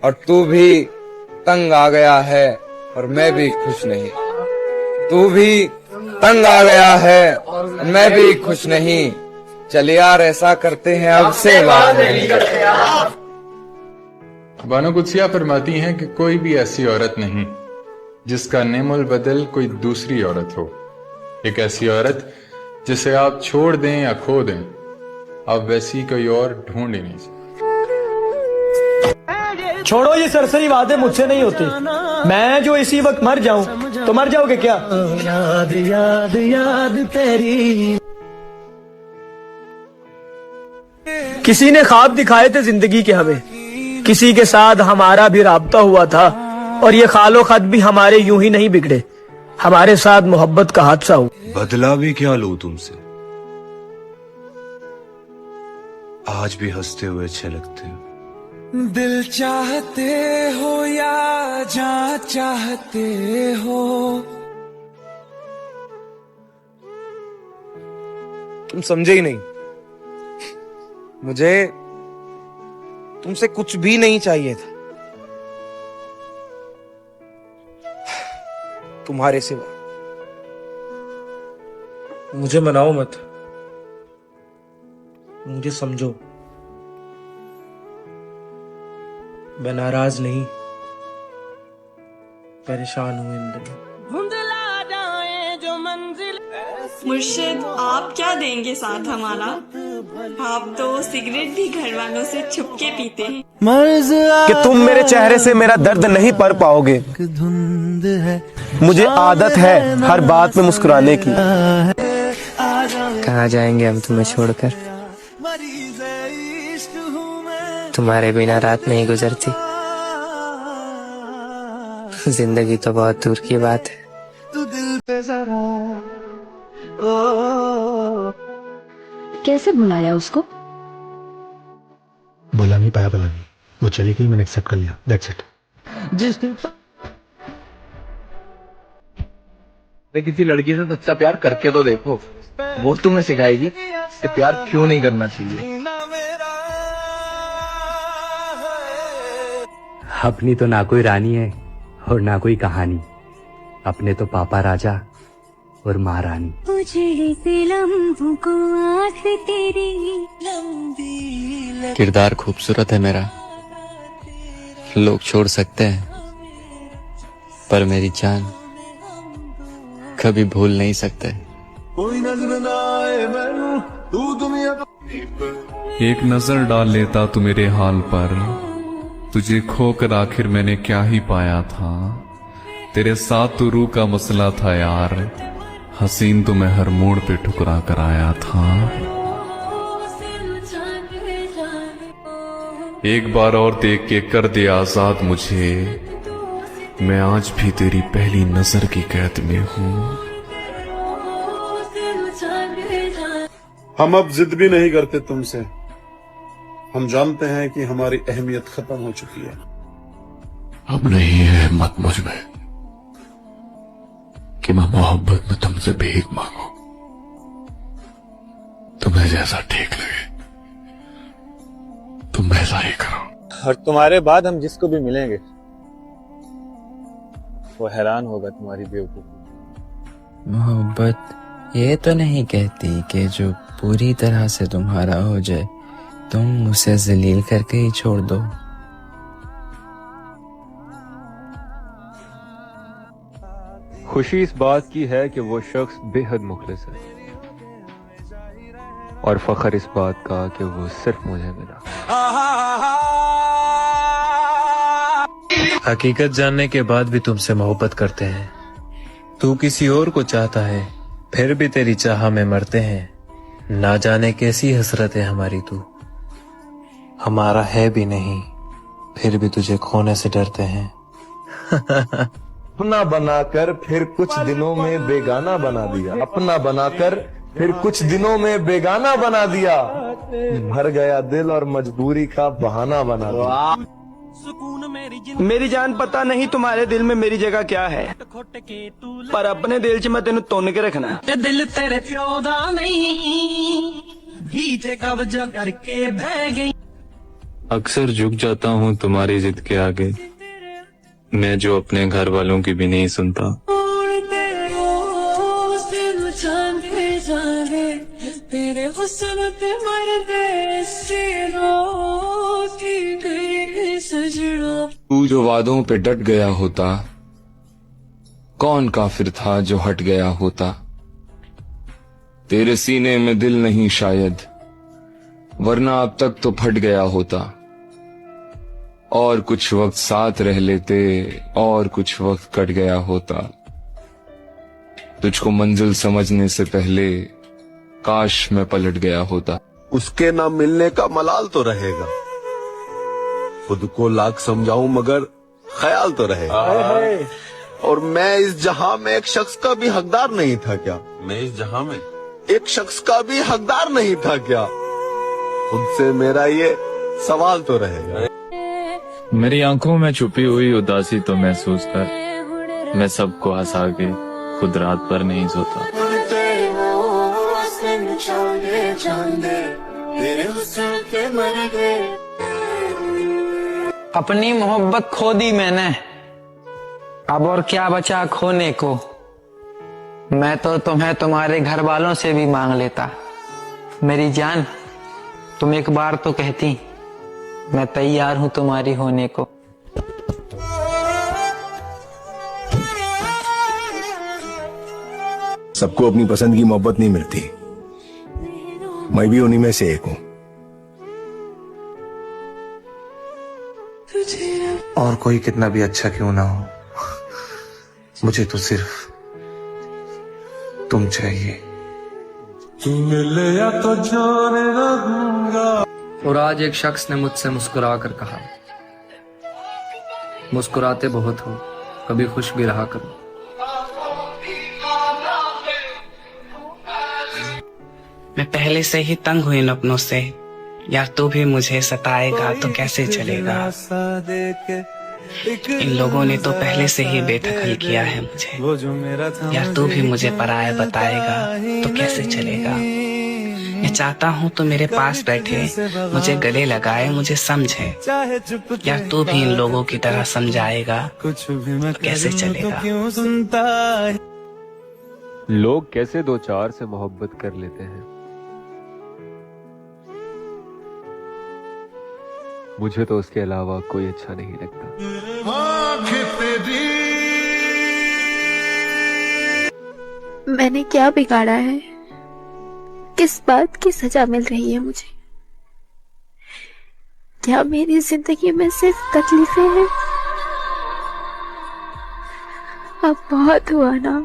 और तू भी तंग आ गया है और मैं भी खुश नहीं। तू भी तंग आ गया है और मैं भी खुश नहीं। चल यार ऐसा करते हैं अब से बात नहीं करते। बानो कुद्सिया फरमाती हैं कि कोई भी ऐसी औरत नहीं जिसका नेमुल बदल कोई दूसरी औरत हो। एक ऐसी औरत जिसे आप छोड़ दें या खो दें, आप वैसी कोई और ढूंढ ही नहीं सकते। छोड़ो ये सरसरी वादे मुझसे नहीं होते। मैं जो इसी वक्त मर जाऊं तो मर जाओगे क्या? याद याद याद तेरी। किसी ने ख्वाब दिखाए थे जिंदगी के हमें, किसी के साथ हमारा भी राब्ता हुआ था और ये खालो खत भी हमारे यूं ही नहीं बिगड़े, हमारे साथ मोहब्बत का हादसा हुआ। बदला भी क्या लूं तुमसे, आज भी हंसते हुए अच्छे लगते हो। दिल चाहते हो या जान चाहते हो, तुम समझे ही नहीं। मुझे तुमसे कुछ भी नहीं चाहिए था तुम्हारे सिवा। मुझे मनाओ मत, मुझे समझो। मैं नाराज नहीं, परेशान हूं इन दिनों। मुर्शिद आप क्या देंगे साथ हमारा? आप तो सिगरेट भी घर वालों से छुप के पीते हैं। कि तुम मेरे चेहरे से मेरा दर्द नहीं पढ़ पाओगे। मुझे आदत है हर बात में मुस्कुराने की। कहाँ जाएंगे हम तुम्हें छोड़कर? तुम्हारे बिना रात नहीं गुजरती। जिंदगी तो बहुत दूर की बात है। कैसे बुलाया उसको? बोला नहीं पाया, बोला नहीं। वो चली गई, मैंने एक्सेप्ट कर लिया। That's it. किसी लड़की से सच्चा प्यार करके तो देखो, वो तुम्हें सिखाएगी कि प्यार क्यों नहीं करना चाहिए। अपनी तो ना कोई रानी है और ना कोई कहानी, अपने तो पापा राजा और माँ रानी। किरदार खूबसूरत है मेरा, लोग छोड़ सकते हैं, पर मेरी जान कभी भूल नहीं सकते। एक नजर डाल लेता तू मेरे हाल पर, तुझे खोकर आखिर मैंने क्या ही पाया था। तेरे साथ तो रूह का मसला था यार, हसीन तो मैं हर मोड़ पे ठुकरा कर आया था। एक बार और देख के कर दे आजाद मुझे, मैं आज भी तेरी पहली नजर की कैद में हूँ। हम अब जिद भी नहीं करते तुमसे, हम जानते हैं कि हमारी अहमियत खत्म हो चुकी है। अब नहीं है हिम्मत मुझ में कि मैं मोहब्बत में तुमसे भीख मांगू। तुम्हें जैसा ठीक लगे तुम वैसा ही करो। और तुम्हारे बाद हम जिसको भी मिलेंगे वो हैरान होगा तुम्हारी बेवकूफी। मोहब्बत ये तो नहीं कहती कि जो पूरी तरह से तुम्हारा हो जाए तुम उसे जलील करके ही छोड़ दो। खुशी इस बात की है कि वो शख्स बेहद मुखलिस है, और फख्र इस बात का कि वो सिर्फ मुझे मिला। हकीकत जानने के बाद भी तुमसे मोहब्बत करते हैं। तू किसी और को चाहता है फिर भी तेरी चाह में मरते हैं। ना जाने कैसी हसरत है हमारी, तू हमारा है भी नहीं फिर भी तुझे खोने से डरते हैं। अपना बनाकर फिर कुछ दिनों में बेगाना बना दिया, अपना बनाकर फिर कुछ दिनों में बेगाना बना दिया। भर गया दिल और मजबूरी का बहाना बना दिया। मेरी जान पता नहीं तुम्हारे दिल में मेरी जगह क्या है, पर अपने दिल च मैं तेन तोन के रखना। दिल तेरे प्यो दा नहीं, भीजे कब्जा करके बह गई। अक्सर झुक जाता हूँ तुम्हारी जिद के आगे, मैं जो अपने घर वालों की भी नहीं सुनता। तू जो वादों पे डट गया होता, कौन काफिर था जो हट गया होता। तेरे सीने में दिल नहीं शायद, वरना अब तक तो फट गया होता। और कुछ वक्त साथ रह लेते, और कुछ वक्त कट गया होता। तुझको मंजिल समझने से पहले काश मैं पलट गया होता। उसके ना मिलने का मलाल तो रहेगा, खुद को लाख समझाऊं मगर ख्याल तो रहेगा। और मैं इस जहां में एक शख्स का भी हकदार नहीं था क्या? मैं इस जहां में एक शख्स का भी हकदार नहीं था क्या? खुद मेरा ये सवाल तो रहेगा। मेरी आंखों में छुपी हुई उदासी तो महसूस कर, मैं सबको हंसा के खुद रात भर नहीं सोता। अपनी मोहब्बत खो दी मैंने, अब और क्या बचा खोने को। मैं तो तुम्हें तुम्हारे घर वालों से भी मांग लेता। मेरी जान, तुम एक बार तो कहती, मैं तैयार हूं तुम्हारी होने को। सबको अपनी पसंद की मोहब्बत नहीं मिलती, मैं भी उन्हीं में से एक हूं। और कोई कितना भी अच्छा क्यों ना हो, मुझे तो सिर्फ तुम चाहिए। तो जाने लगूंगा। और आज एक शख्स ने मुझसे मुस्कुरा कर कहा, मुस्कुराते बहुत हो, कभी खुश भी रहा करो। मैं पहले से ही तंग हुई इन अपनों से, यार तू भी मुझे सताएगा तो कैसे चलेगा। इन लोगों ने तो पहले से ही बेदखल किया है मुझे, यार तू भी मुझे पराया बताएगा तो कैसे चलेगा। मैं चाहता हूँ तो मेरे पास बैठे, मुझे गले लगाए, मुझे समझे, यार तू भी इन लोगों की तरह समझाएगा तो कैसे चलेगा। लोग कैसे दो चार से मोहब्बत कर लेते हैं, मुझे तो उसके अलावा कोई अच्छा नहीं लगता। मैंने क्या बिगाड़ा है? किस बात की सजा मिल रही है मुझे? क्या मेरी जिंदगी में सिर्फ तकलीफें हैं? अब बहुत हुआ ना,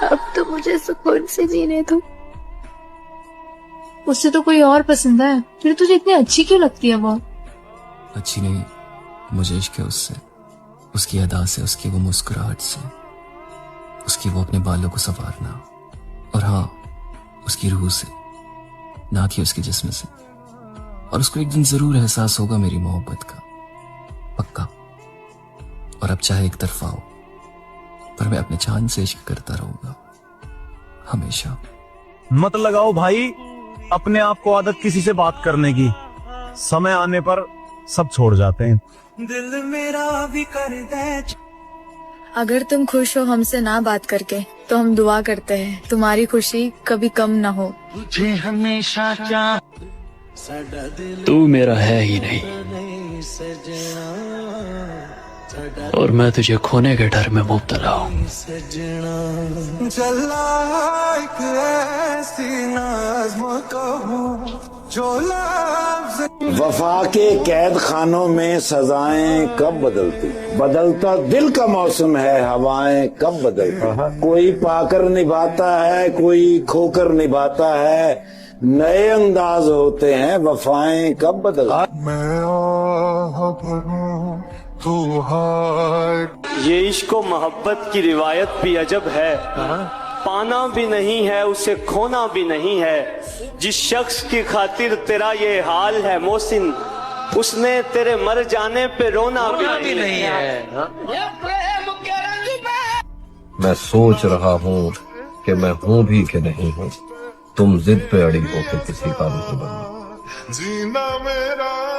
अब तो मुझे सुकून से जीने दो। उससे तो कोई और पसंद है, फिर तुझे इतनी अच्छी क्यों लगती है वो? अच्छी नहीं, मुझे इश्क है उससे, उसकी अदा से, उसकी वो मुस्कुराहट से, उसकी वो अपने बालों को संवारना, और हाँ उसकी रूह से, ना कि उसके जिस्म से। और उसको एक दिन जरूर एहसास होगा मेरी मोहब्बत का, पक्का। और अब चाहे एक तरफा हो, पर मैं अपने चांद से इश्क करता रहूंगा हमेशा। मत लगाओ भाई अपने आप को आदत किसी से बात करने की, समय आने पर सब छोड़ जाते हैं। दिल मेरा भी कर दे। अगर तुम खुश हो हमसे ना बात करके, तो हम दुआ करते हैं तुम्हारी खुशी कभी कम ना हो। तुझे हमेशा चाह, तू मेरा है ही नहीं, और मैं तुझे खोने के डर में मुब्तला हूँ। चला एक ऐसी नज़्म कहूँ जो लफ्ज़। वफा के कैद खानों में सजाएं कब बदलती, बदलता दिल का मौसम है, हवाएं कब बदलती। कोई पाकर निभाता है, कोई खोकर निभाता है, नए अंदाज होते हैं, वफाएं कब बदलती। ये इश्क व मोहब्बत की रिवायत भी अजब है, पाना भी नहीं है उसे खोना भी नहीं है। जिस शख्स की खातिर तेरा ये हाल है मोहसिन, उसने तेरे मर जाने पे रोना भी नहीं है। मैं सोच रहा हूँ कि मैं हूँ भी कि नहीं हूँ, तुम जिद पे अड़ी हो के किसी का नहीं बनना। जीना मेरा